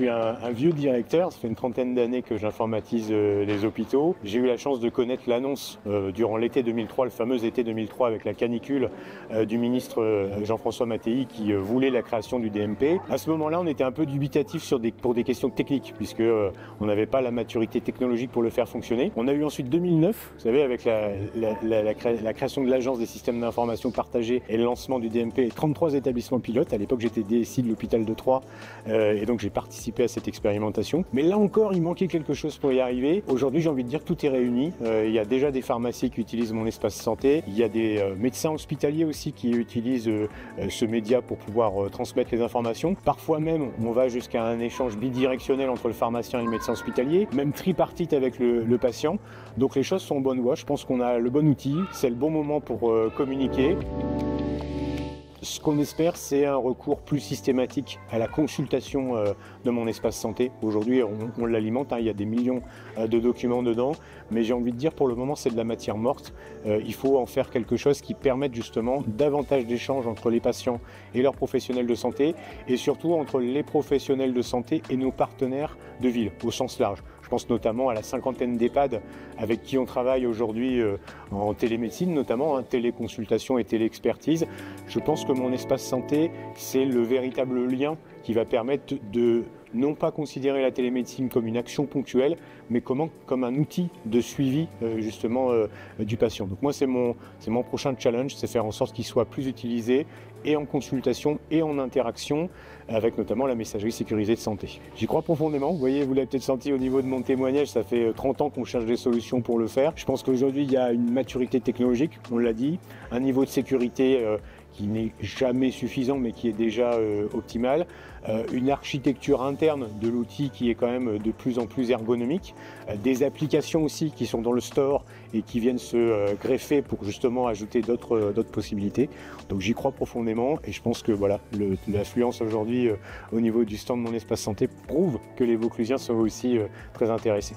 suis un vieux directeur, ça fait une trentaine d'années que j'informatise les hôpitaux. J'ai eu la chance de connaître l'annonce durant l'été 2003, le fameux été 2003 avec la canicule du ministre Jean-François Mattei qui voulait la création du DMP. À ce moment-là, on était un peu dubitatif pour des questions techniques puisque on n'avait pas la maturité technologique pour le faire fonctionner. On a eu ensuite 2009, vous savez, avec la création de l'Agence des systèmes d'information partagés et le lancement du DMP, 33 établissements pilotes. À l'époque, j'étais DSI de l'hôpital de Troyes et donc j'ai participé à cette expérimentation. Mais là encore, il manquait quelque chose pour y arriver. Aujourd'hui, j'ai envie de dire que tout est réuni. Il y a déjà des pharmacies qui utilisent mon espace santé. Il y a des médecins hospitaliers aussi qui utilisent ce média pour pouvoir transmettre les informations. Parfois même, on va jusqu'à un échange bidirectionnel entre le pharmacien et le médecin hospitalier, même tripartite avec le patient. Donc les choses sont en bonne voie. Je pense qu'on a le bon outil. C'est le bon moment pour communiquer. Ce qu'on espère, c'est un recours plus systématique à la consultation de mon espace santé. Aujourd'hui, on l'alimente, il y a des millions de documents dedans, mais j'ai envie de dire pour le moment, c'est de la matière morte. Il faut en faire quelque chose qui permette justement davantage d'échanges entre les patients et leurs professionnels de santé, et surtout entre les professionnels de santé et nos partenaires de ville, au sens large. Je pense notamment à la cinquantaine d'EHPAD avec qui on travaille aujourd'hui en télémédecine, notamment téléconsultation et téléexpertise. Je pense que mon espace santé, c'est le véritable lien qui va permettre de non pas considérer la télémédecine comme une action ponctuelle, mais comme un outil de suivi justement du patient. Donc moi, c'est mon prochain challenge, c'est faire en sorte qu'il soit plus utilisé et en consultation et en interaction avec notamment la messagerie sécurisée de santé. J'y crois profondément, vous voyez, vous l'avez peut-être senti au niveau de mon témoignage, ça fait 30 ans qu'on cherche des solutions pour le faire. Je pense qu'aujourd'hui, il y a une maturité technologique, on l'a dit, un niveau de sécurité qui n'est jamais suffisant mais qui est déjà optimal, une architecture interne de l'outil qui est quand même de plus en plus ergonomique, des applications aussi qui sont dans le store et qui viennent se greffer pour justement ajouter d'autres possibilités. Donc j'y crois profondément et je pense que voilà, l'affluence aujourd'hui au niveau du stand de mon espace santé prouve que les Vauclusiens sont aussi très intéressés.